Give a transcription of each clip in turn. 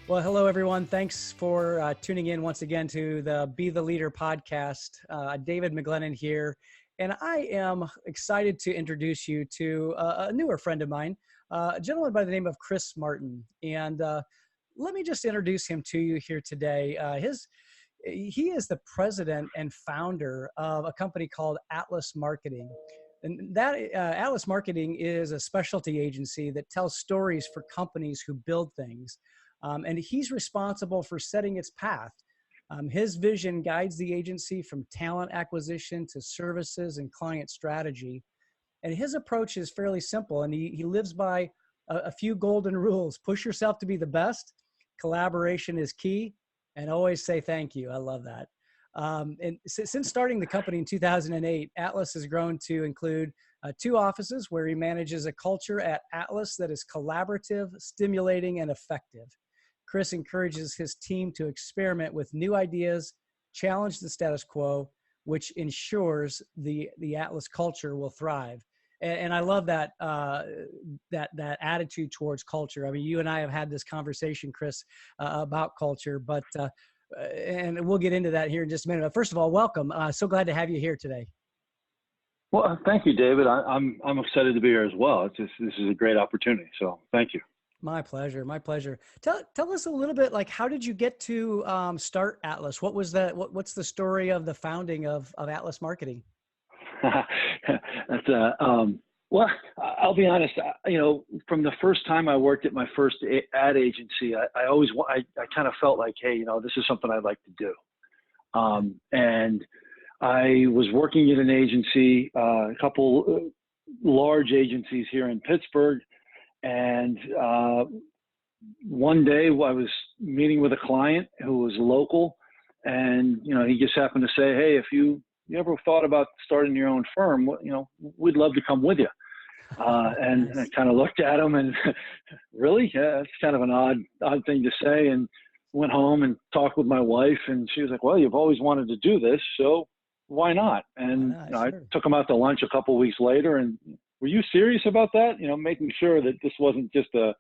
Well, hello, everyone. Thanks for tuning in once again to the Be the Leader podcast. David McGlennon here, and I am excited to introduce you to a newer friend of mine, a gentleman by the name of Chris Martin. And let me just introduce him to you here today. He is the president and founder of a company called Atlas Marketing. And that Atlas Marketing is a specialty agency that tells stories for companies who build things. And he's responsible for setting its path. His vision guides the agency from talent acquisition to services and client strategy. And his approach is fairly simple, and he lives by a few golden rules. Push yourself to be the best, collaboration is key, and always say thank you. I love that. And since starting the company in 2008, Atlas has grown to include 2 offices where he manages a culture at Atlas that is collaborative, stimulating, and effective. Chris encourages his team to experiment with new ideas, challenge the status quo, which ensures the Atlas culture will thrive. And I love that that attitude towards culture. I mean, you and I have had this conversation, Chris, about culture, but and we'll get into that here in just a minute. But first of all, welcome. So glad to have you here today. Well, thank you, David. I'm excited to be here as well. This is a great opportunity. So thank you. My pleasure. My pleasure. Tell us a little bit, like, how did you get to start Atlas? What was that? What's the story of the founding of Atlas Marketing? That's well, I'll be honest. From the first time I worked at my first ad agency, I always I kind of felt like, hey, this is something I'd like to do. And I was working at an agency, a couple large agencies here in Pittsburgh. And one day I was meeting with a client who was local, and he just happened to say, "Hey, if you ever thought about starting your own firm, we'd love to come with you." And Nice. I kind of looked at him and, really, yeah, it's kind of an odd thing to say. And went home and talked with my wife, and she was like, "Well, you've always wanted to do this, so why not?" And Why not? I Sure. took him out to lunch a couple of weeks later, and, "Were you serious about that?" Making sure that this wasn't just a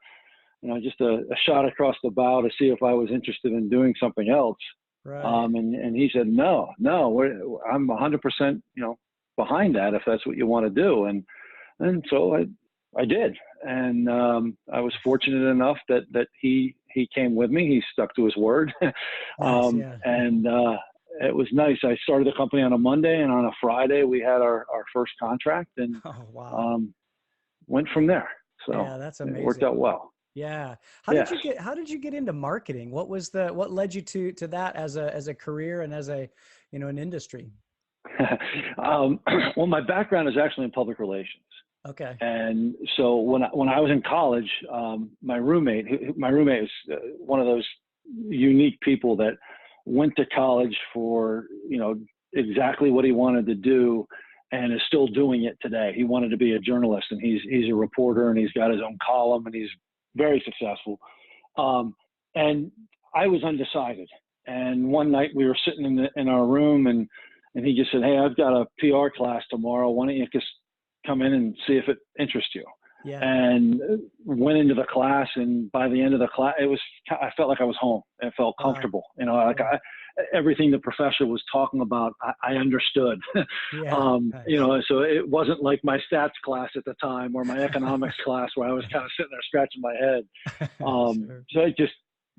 shot across the bow to see if I was interested in doing something else. Right. And he said, no, I'm 100%, behind that if that's what you want to do. And so I did. And I was fortunate enough that he came with me. He stuck to his word. Nice, yeah. And it was nice. I started the company on a Monday, and on a Friday we had our first contract, and Oh, wow. went from there. So Yeah, that's amazing. it worked out well. Yeah. Yes. How did you get into marketing? What led you to that as a career and as an industry? Well, my background is actually in public relations. Okay. And so when I was in college, my roommate is one of those unique people that went to college for, exactly what he wanted to do, and is still doing it today. He wanted to be a journalist, and he's a reporter, and he's got his own column, and he's very successful. And I was undecided. And one night we were sitting in our room, and he just said, "Hey, I've got a PR class tomorrow. Why don't you just come in and see if it interests you?" Yeah. And went into the class, and by the end of the class, I felt like I was home. It felt comfortable. Everything the professor was talking about, I understood. Yeah. Nice. So it wasn't like my stats class at the time or my economics class where I was kind of sitting there scratching my head. Sure. So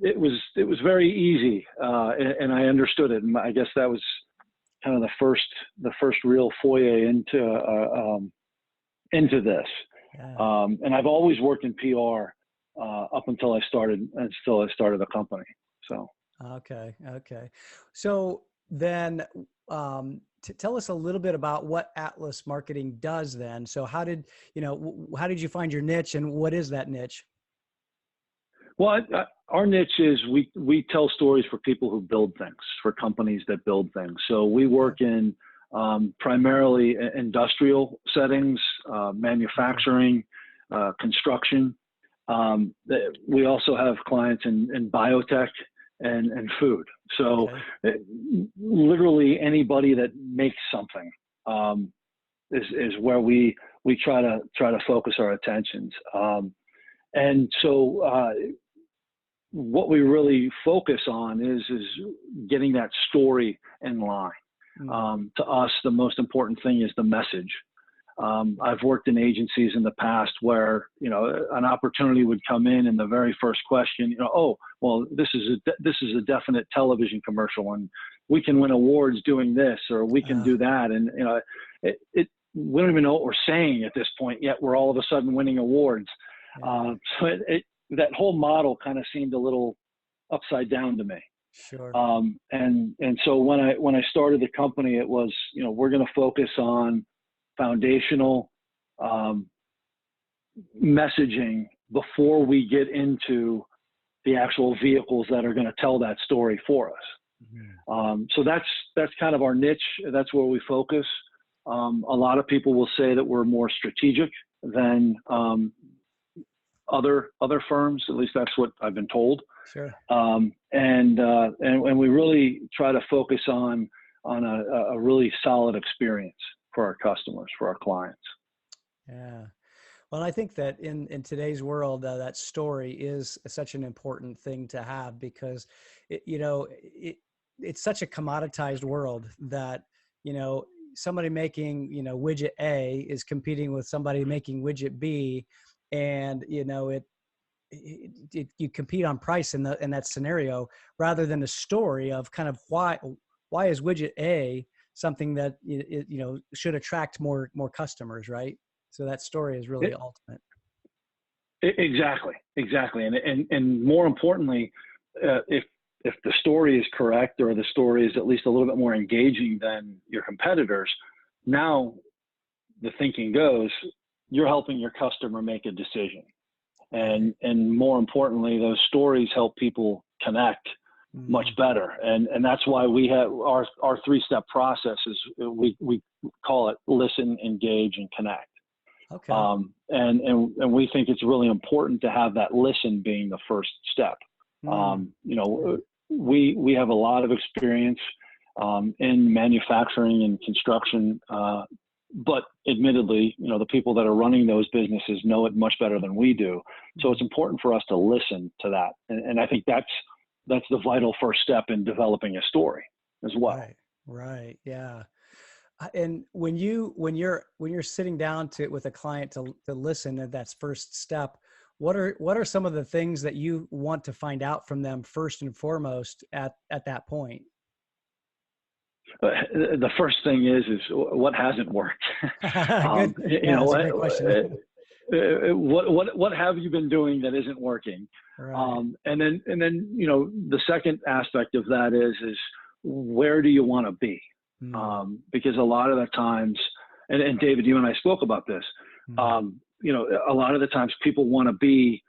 it was very easy, and I understood it. And I guess that was kind of the first real foray into this. Yeah. And I've always worked in PR up until I started the company. So. Okay. So then, tell us a little bit about what Atlas Marketing does then. So how did you find your niche, and what is that niche? Well, our niche is we tell stories for people who build things, for companies that build things. So we work in primarily industrial settings, manufacturing, construction. We also have clients in biotech and food. So literally anybody that makes something is where we try to focus our attentions. And so what we really focus on is getting that story in line. To us, the most important thing is the message. I've worked in agencies in the past where, an opportunity would come in and the very first question, oh, well, this is a definite television commercial and we can win awards doing this, or we can do that. And, we don't even know what we're saying at this point yet. We're all of a sudden winning awards. So that whole model kind of seemed a little upside down to me. Sure. And so when I started the company, it was, we're going to focus on foundational messaging before we get into the actual vehicles that are going to tell that story for us. So that's kind of our niche. That's where we focus. A lot of people will say that we're more strategic than other firms. At least that's what I've been told. Sure. And we really try to focus on a really solid experience for our customers, for our clients. Yeah. Well, I think that in today's world, that story is such an important thing to have, because it's such a commoditized world that, somebody making, widget A is competing with somebody making widget B, and, you compete on price in that scenario, rather than a story of kind of why is widget A something that should attract more customers, right? So that story is really ultimate. Exactly. And more importantly, if the story is correct, or the story is at least a little bit more engaging than your competitors, now the thinking goes, you're helping your customer make a decision. And more importantly, those stories help people connect much better. And that's why we have our 3-step process is we call it listen, engage, and connect. Okay. And we think it's really important to have that listen being the first step. We have a lot of experience in manufacturing and construction, but admittedly, the people that are running those businesses know it much better than we do. So it's important for us to listen to that. And I think that's the vital first step in developing a story as well. Right. Yeah. And when you're sitting down with a client to listen, and that's first step, what are some of the things that you want to find out from them first and foremost at that point? The first thing is what hasn't worked. Good. That's a great question. What have you been doing that isn't working? Right. And then the second aspect of that is where do you want to be? Because a lot of the times, and David, you and I spoke about this. A lot of the times people want to be,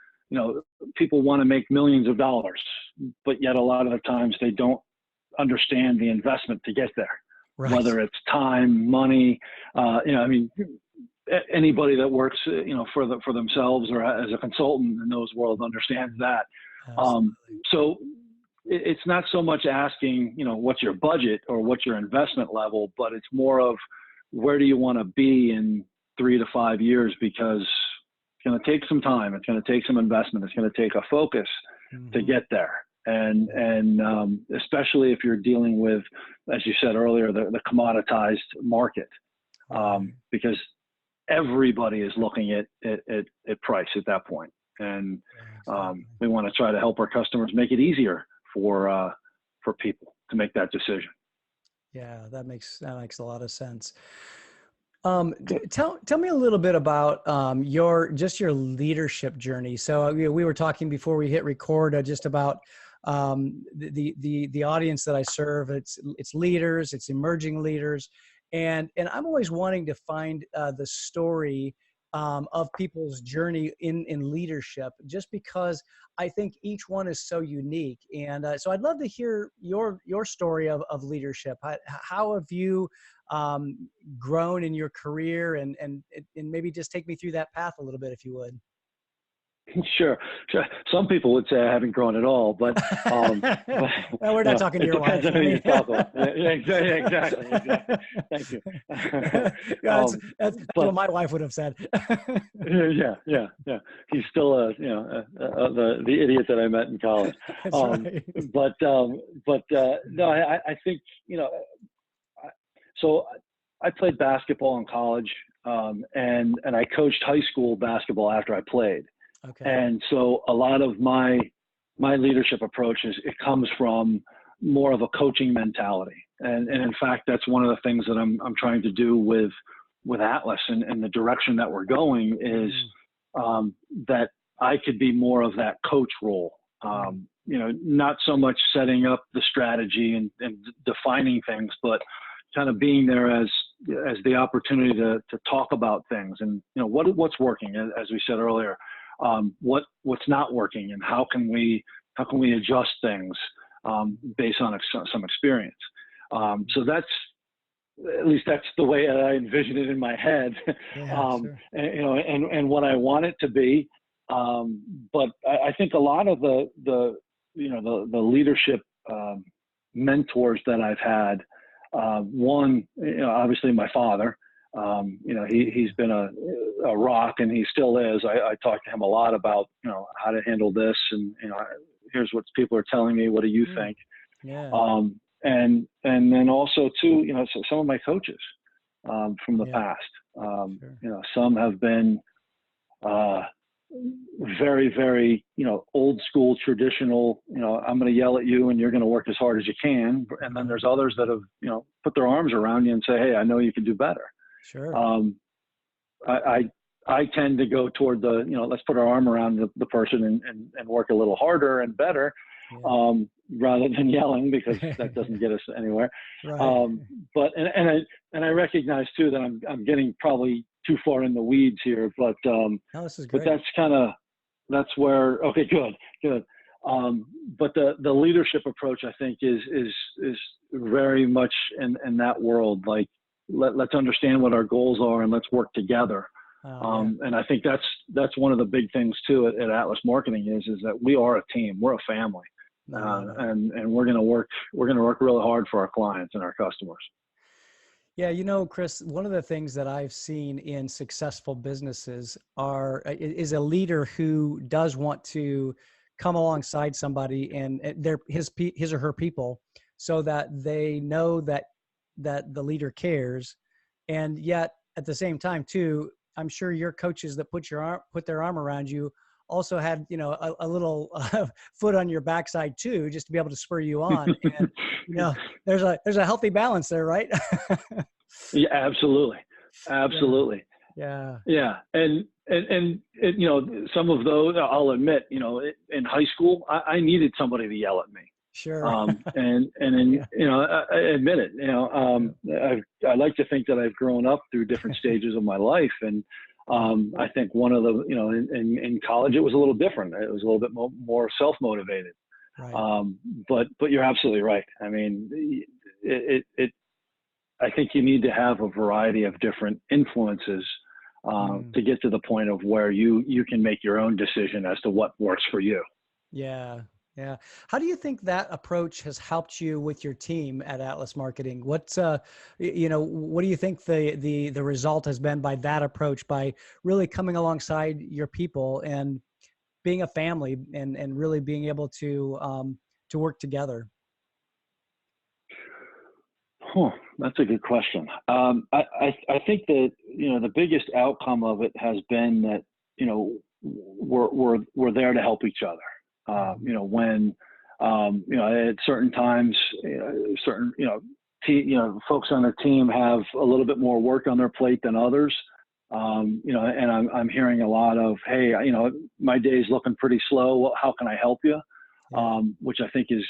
people want to make millions of dollars, but yet a lot of the times they don't understand the investment to get there, right? Whether it's time, money, anybody that works, for themselves or as a consultant in those worlds understands that. So it's not so much asking, what's your budget or what's your investment level, but it's more of where do you want to be in 3 to 5 years, because it's going to take some time. It's going to take some investment. It's going to take a focus to get there. And especially if you're dealing with, as you said earlier, the commoditized market, because everybody is looking at price at that point. And we want to try to help our customers make it easier for people to make that decision. Yeah, that makes a lot of sense. Tell me a little bit about your leadership journey. So we were talking before we hit record just about the audience that I serve. It's leaders, it's emerging leaders, and I'm always wanting to find the story of people's journey in leadership, just because I think each one is so unique. And so I'd love to hear your story of leadership. How have you grown in your career, and maybe just take me through that path a little bit, if you would. Sure, sure. Some people would say I haven't grown at all, but, Well, we're not talking to it your depends wife. on who you talk about. Yeah, exactly, exactly. Thank you. Yeah, that's what But my wife would have said. yeah. He's still the idiot that I met in college. That's Um, right. but no, I think so. I played basketball in college, and I coached high school basketball after I played. Okay. And so a lot of my leadership approach it comes from more of a coaching mentality. And in fact, that's one of the things that I'm trying to do with Atlas and the direction that we're going is that I could be more of that coach role. Not so much setting up the strategy and defining things, but kind of being there as the opportunity to talk about things and what's working, as we said earlier, what's not working, and how can we adjust things based on some experience. So that's at least that's the way that I envision it in my head. Yeah, sure. And what I want it to be. But I think a lot of the leadership mentors that I've had. One, obviously my father. He's been a rock, and he still is. I talk to him a lot about how to handle this, and here's what people are telling me. What do you think? Yeah. And then also too, so some of my coaches from the past. Sure. Some have been very, very, old school, traditional, I'm going to yell at you and you're going to work as hard as you can. And then there's others that have, put their arms around you and say, hey, I know you can do better. Sure. I tend to go toward the, let's put our arm around the person and work a little harder and better, rather than yelling, because that doesn't get us anywhere. Right. But I recognize too that I'm getting probably too far in the weeds here, but No, this is great. but that's where, okay, good. But the leadership approach, I think, is very much in that world. Like, let's understand what our goals are and let's work together. And I think that's one of the big things too at Atlas Marketing is that we are a team, we're a family, and we're going to work really hard for our clients and our customers. Yeah, Chris, one of the things that I've seen in successful businesses is a leader who does want to come alongside somebody and his or her people, so that they know that the leader cares, and yet at the same time too, I'm sure your coaches that put their arm around you also had a little foot on your backside too, just to be able to spur you on. And there's a healthy balance there, right? Yeah, absolutely. Yeah. And some of those, I'll admit, in high school, I needed somebody to yell at me. Sure. And I admit it. I like to think that I've grown up through different stages of my life, and I think one of the in college it was a little different. It was a little bit more self-motivated. Right. But you're absolutely right. I mean, I think you need to have a variety of different influences to get to the point of where you can make your own decision as to what works for you. Yeah. Yeah. How do you think that approach has helped you with your team at Atlas Marketing? What do you think the result has been by that approach, by really coming alongside your people and being a family and really being able to work together? That's a good question. I think that the biggest outcome of it has been that we're there to help each other. When at certain times, folks on the team have a little bit more work on their plate than others. And I'm hearing a lot of, hey, my day's looking pretty slow. Well, how can I help you? Which I think is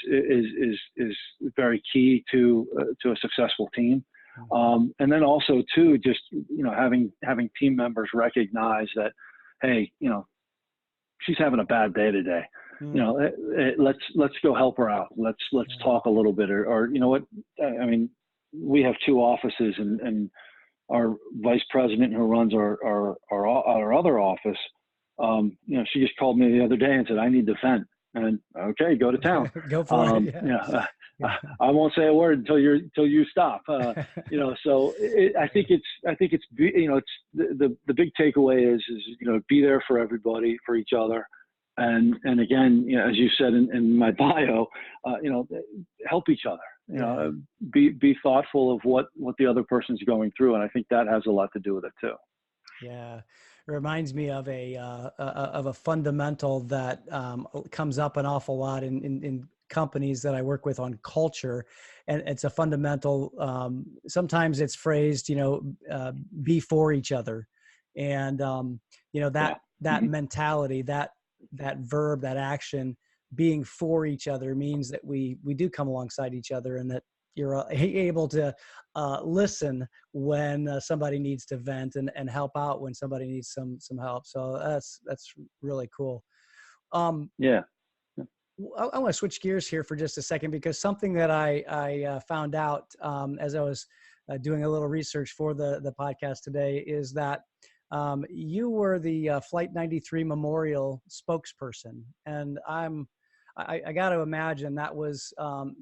very key to a successful team. And then also too, just having team members recognize that, hey, she's having a bad day today. Let's go help her out. Let's talk a little bit, or what? I mean, we have two offices, and our vice president who runs our other office, she just called me the other day and said, I need to vent. And okay, go to town. Go for it. Yeah. I won't say a word until you stop. So I think it's it's the big takeaway is be there for everybody, for each other. And again, as you said in my bio, help each other, be thoughtful of what the other person's going through. And I think that has a lot to do with it too. Yeah. It reminds me of a fundamental that comes up an awful lot in companies that I work with on culture. And it's a fundamental, sometimes it's phrased, be for each other. And, that Mm-hmm. mentality, that verb, that action, being for each other means that we do come alongside each other, and that you're able to listen when somebody needs to vent, and help out when somebody needs some help. So that's really cool. Yeah. I want to switch gears here for just a second, because something that I found out as I was doing a little research for the podcast today is that you were the Flight 93 Memorial spokesperson, and I got to imagine that was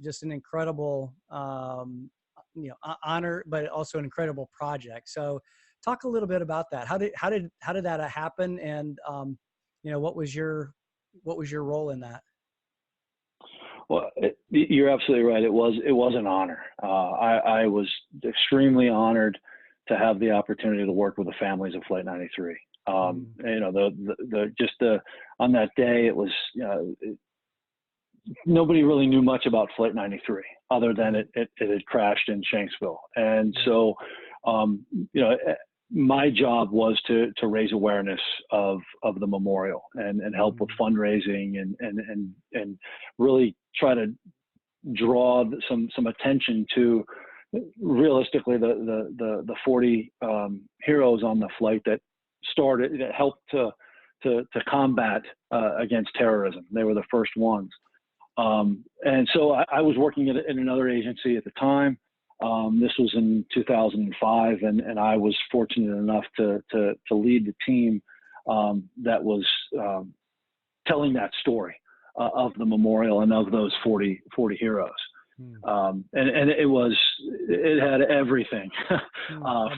just an incredible honor, but also an incredible project. So talk a little bit about that. How did that happen, and what was your role in that? Well, you're absolutely right. It was an honor. I was extremely honored to have the opportunity to work with the families of Flight 93. On that day, it was nobody really knew much about Flight 93 other than it had crashed in Shanksville, and so my job was to raise awareness of the memorial and help with fundraising and really try to draw some attention to realistically the 40 heroes on the flight that helped to combat against terrorism. They were the first ones. And so I was working in another agency at the time. This was in 2005, and I was fortunate enough to lead the team that was telling that story of the memorial and of those 40 heroes. And it had everything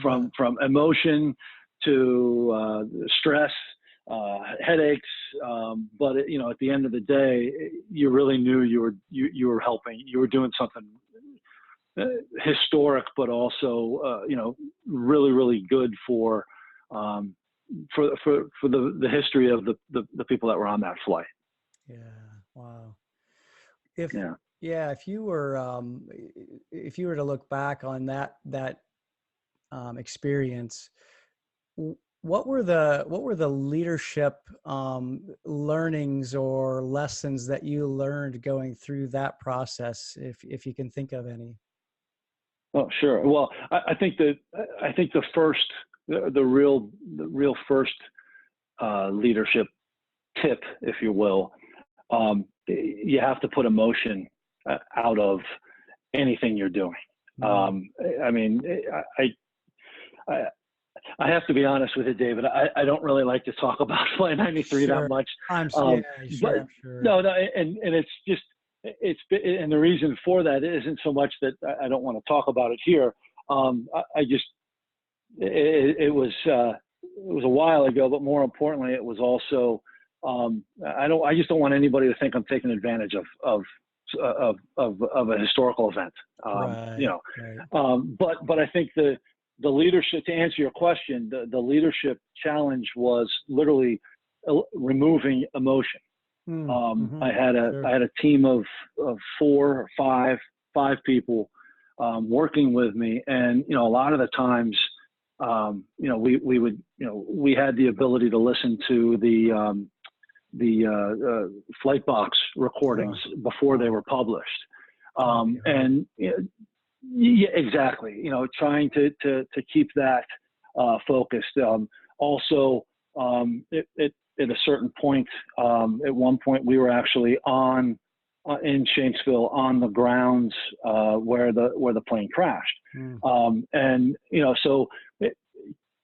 from emotion to stress, headaches, but at the end of the day, you really knew you were helping. You were doing something historic, but also really, really good for the history of the people that were on that flight. Yeah. Wow. If you were to look back on that experience, what were the leadership learnings or lessons that you learned going through that process, if you can think of any? Oh, sure. Well, I think the real first leadership tip, if you will, you have to put emotion out of anything you're doing. I have to be honest with you, David. I don't really like to talk about Flight 93 that much. I'm sure. No, and it's just and the reason for that isn't so much that I don't want to talk about it here. It was a while ago, but more importantly, it was also I just don't want anybody to think I'm taking advantage of a historical event. But I think the leadership, to answer your question, the leadership challenge was literally removing emotion. I had a team of 4 or 5 people working with me, and a lot of the times we had the ability to listen to the flight box recordings before they were published, and yeah, exactly. Trying to keep that focused. Also, at a certain point, at one point, we were actually in Shanksville on the grounds where the plane crashed, and so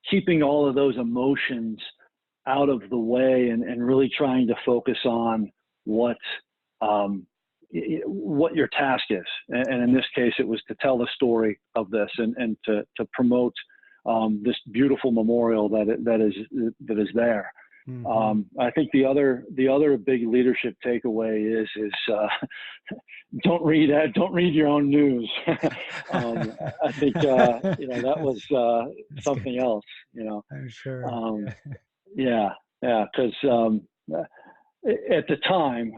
keeping all of those emotions out of the way and really trying to focus on what your task is. And in this case, it was to tell the story of this and to promote this beautiful memorial that is there. Mm-hmm. I think the other big leadership takeaway is don't read your own news. I think that was That's something good. else. I'm sure. Yeah, because at the time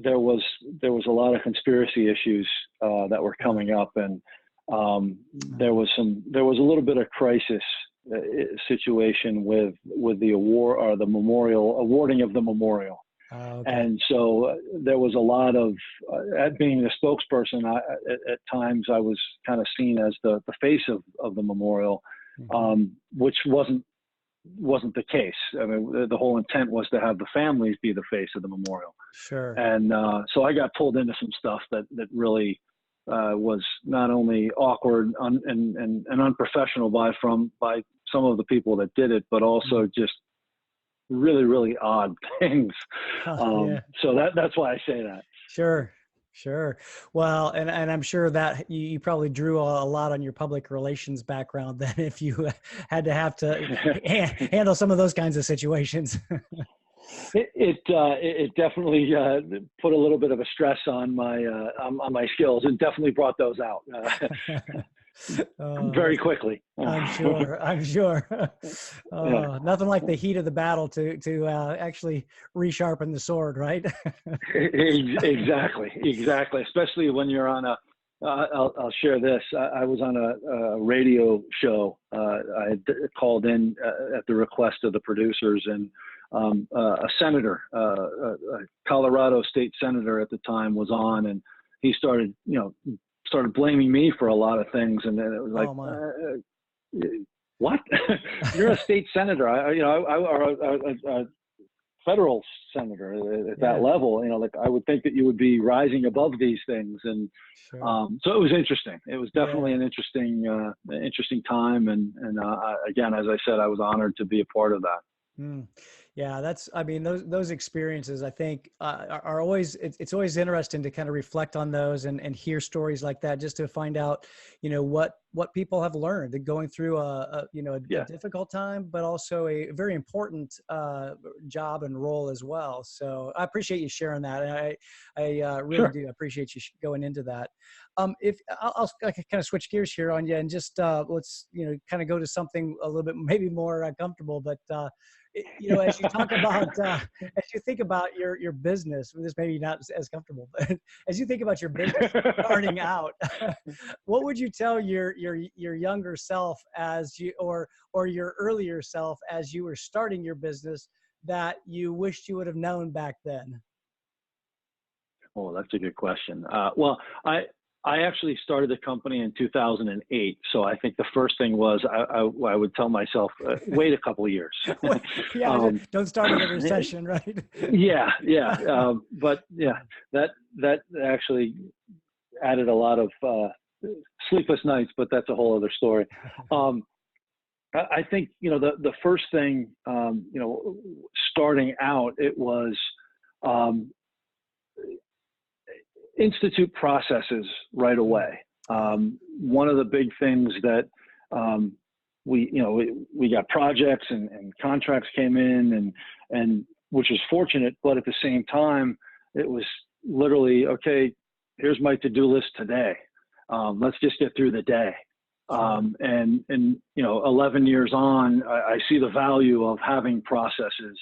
there was a lot of conspiracy issues that were coming up, and there was a little bit of crisis situation with the award or the awarding of the memorial. Okay. And so there was a lot of, at being the spokesperson, at times I was kind of seen as the face of the memorial, which wasn't the case. I mean, the whole intent was to have the families be the face of the memorial. Sure. And so I got pulled into some stuff that really was not only awkward and unprofessional by some of the people that did it, but also just really, really odd things. Yeah. So that's why I say that. Sure. Well, and I'm sure that you probably drew a lot on your public relations background then, if you had to handle some of those kinds of situations. It definitely put a little bit of a stress on my skills, and definitely brought those out very quickly. I'm sure. Nothing like the heat of the battle to actually resharpen the sword, right? Exactly. Especially when you're on I'll share this. I was on a radio show. I had called in at the request of the producers, and a senator, a Colorado state senator at the time, was on, and he started blaming me for a lot of things. And then it was like, what? You're a state senator. A federal senator at that level. Like, I would think that you would be rising above these things. And so it was interesting. It was definitely an interesting time. And again, as I said, I was honored to be a part of that. Yeah, those experiences, I think, are always, it's always interesting to kind of reflect on those and hear stories like that, just to find out, what people have learned going through a difficult time, but also a very important job and role as well. So I appreciate you sharing that. And I really do appreciate you going into that. If I'll kind of switch gears here on you, and just let's kind of go to something a little bit maybe more comfortable, but as you talk about as you think about your business, this maybe not as comfortable, but as you think about your business starting out, what would you tell your younger self or your earlier self as you were starting your business that you wished you would have known back then? Oh, that's a good question. Well, I actually started the company in 2008. So I think the first thing was I would tell myself, wait a couple of years. Don't start in a recession, right? Yeah. But yeah, that actually added a lot of sleepless nights, but that's a whole other story. I think, the first thing, starting out, it was institute processes right away. One of the big things that we got projects and contracts came in, and which was fortunate, but at the same time, it was literally, okay, here's my to-do list today. Let's just get through the day. And 11 years on, I see the value of having processes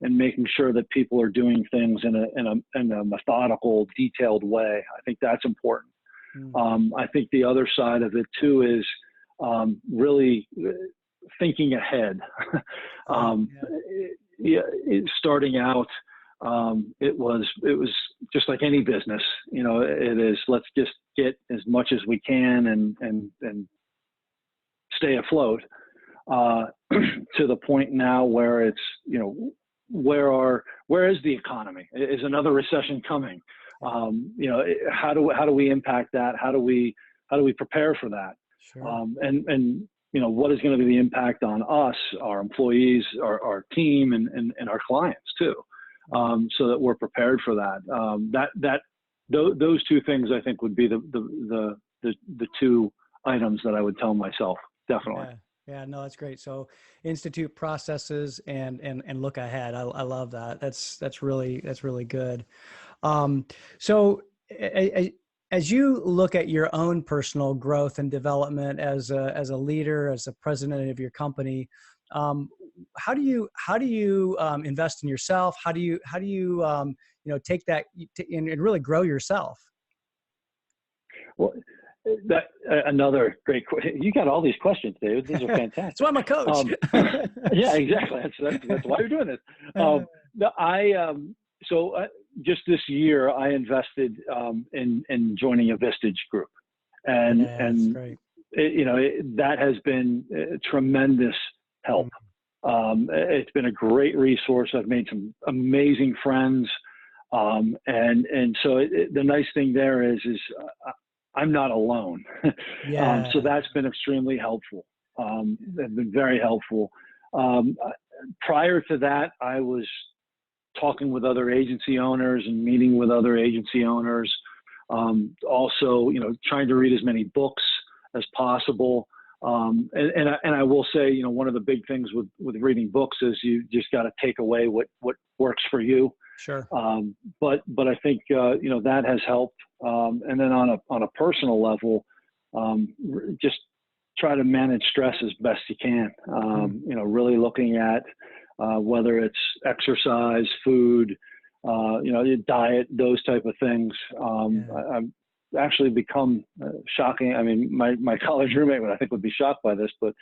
and making sure that people are doing things in a methodical, detailed way. I think that's important. I think the other side of it too is really thinking ahead. Starting out, it was just like any business. It is, let's just get as much as we can and stay afloat. To the point now where it's, where is the economy? Is another recession coming? How do we impact that? How do we prepare for that? Sure. And what is going to be the impact on us, our employees, our team, and our clients too, so that we're prepared for that. Those two things I think would be the two items that I would tell myself, definitely. Yeah, no, that's great. So institute processes and look ahead. I love that. That's really good. So as you look at your own personal growth and development as a leader, as a president of your company, how do you invest in yourself? How do you take that and really grow yourself? Well, that another great question. You got all these questions, David. These are fantastic. That's why I'm a coach. Yeah, exactly. That's why you're doing this. Just this year, I invested in joining a Vistage group, and that has been a tremendous help. It's been a great resource. I've made some amazing friends, and so the nice thing there is I'm not alone. So that's been extremely helpful. They've been very helpful. Prior to that, I was talking with other agency owners and meeting with other agency owners. Also, trying to read as many books as possible. And I will say, one of the big things with reading books is you just got to take away what works for you. Sure. But I think, that has helped. And then on a personal level, just try to manage stress as best you can. Really looking at whether it's exercise, food, diet, those type of things. I've actually become shocking. I mean, my college roommate I think would be shocked by this, but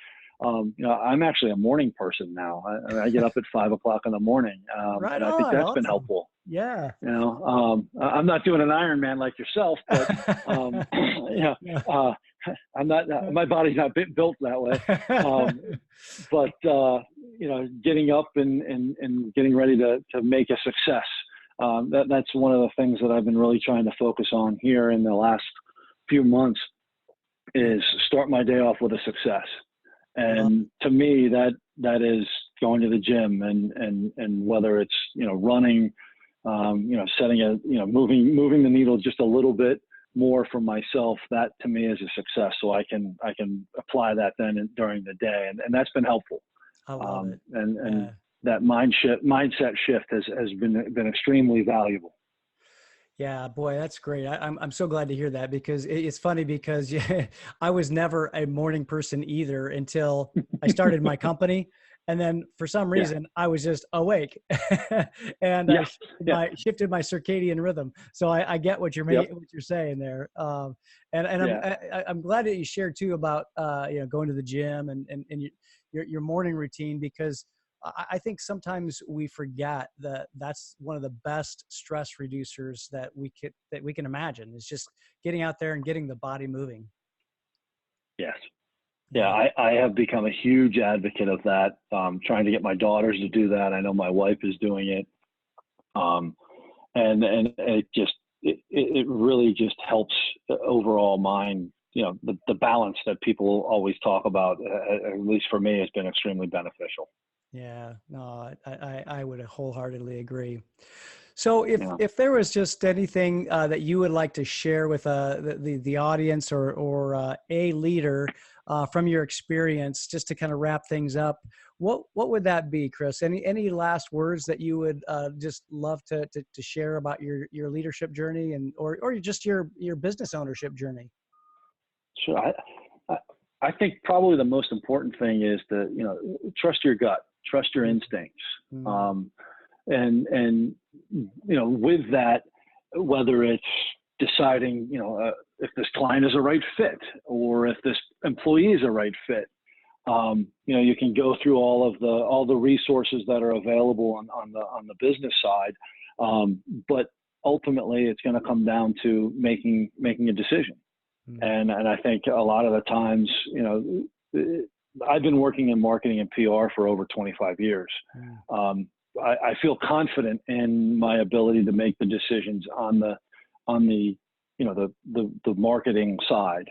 I'm actually a morning person now. I get up at 5 o'clock in the morning. Right and I think that's awesome. been helpful. Yeah. I'm not doing an Ironman like yourself, but I'm not. My body's not built that way. But getting up and getting ready to make a success. That's one of the things that I've been really trying to focus on here in the last few months is start my day off with a success. And to me, that is going to the gym and whether it's, running, setting moving the needle just a little bit more for myself, that to me is a success. So I can apply that then during the day. And that's been helpful. I love it. And that mindset shift has been extremely valuable. Yeah, boy, that's great. I'm so glad to hear that because it's funny because I was never a morning person either until I started my company. And then for some reason I was just awake and I shifted my circadian rhythm. So I get what what you're saying there. I'm glad that you shared too about, going to the gym and your morning routine, because I think sometimes we forget that that's one of the best stress reducers that we can imagine. Is just getting out there and getting the body moving. Yes. Yeah, I have become a huge advocate of that. Trying to get my daughters to do that. I know my wife is doing it. And it really just helps the overall mind, the balance that people always talk about, at least for me, has been extremely beneficial. Yeah, no, I would wholeheartedly agree. So if there was just anything that you would like to share with the audience or a leader from your experience, just to kind of wrap things up, what would that be, Chris? Any last words that you would just love to share about your leadership journey or just your business ownership journey? Sure. I think probably the most important thing is to, trust your gut, trust your instincts. And with that, whether it's deciding, if this client is a right fit or if this employee is a right fit, you can go through all the resources that are available on the business side. But ultimately it's going to come down to making a decision. And I think a lot of the times, I've been working in marketing and PR for over 25 years. I feel confident in my ability to make the decisions on the marketing side.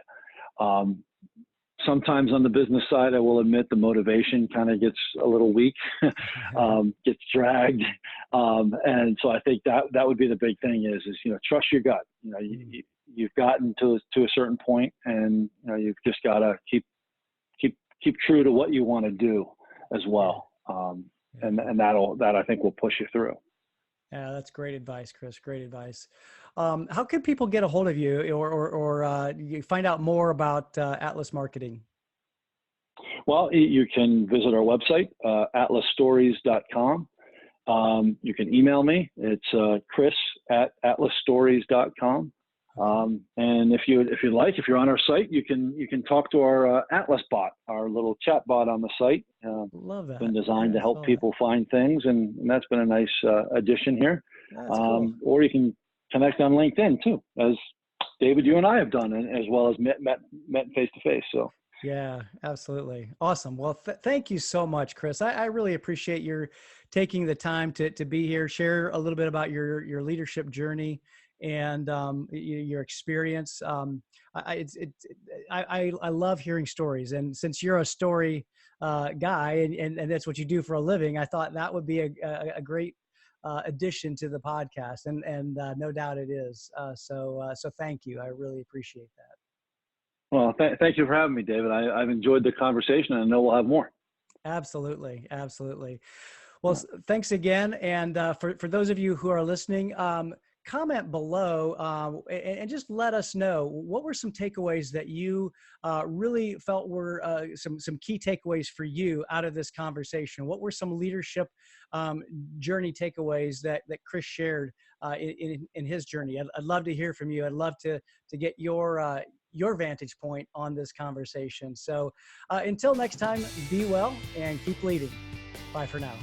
sometimes on the business side, I will admit the motivation kind of gets a little weak, gets dragged. And so I think that would be the big thing is, trust your gut. You've gotten to a certain point, and you've just got to keep true to what you want to do as well. And that I think will push you through. Yeah, that's great advice, Chris. Great advice. How can people get a hold of you or you find out more about Atlas Marketing? Well, you can visit our website, atlasstories.com. You can email me. It's chris@atlasstories.com. And if you're on our site, you can talk to our Atlas bot, our little chat bot on the site. Love that. Been designed to help people find things, and that's been a nice addition here. That's cool. Or you can connect on LinkedIn too, as David, you and I have done, as well as met face to face. So. Yeah, absolutely. Awesome. Well, thank you so much, Chris. I really appreciate your taking the time to be here, share a little bit about your leadership journey and your experience. I love hearing stories, and since you're a story guy and that's what you do for a living, I thought that would be a great addition to the podcast, and no doubt it is. So thank you. I really appreciate that. Well, thank you for having me, David. I've enjoyed the conversation, and I know we'll have more. Absolutely. Absolutely. Well, thanks again. And for those of you who are listening, comment below and just let us know what were some takeaways that you really felt were some key takeaways for you out of this conversation. What were some leadership journey takeaways that Chris shared in his journey? I'd love to hear from you. I'd love to get your vantage point on this conversation. So until next time, be well and keep leading. Bye for now.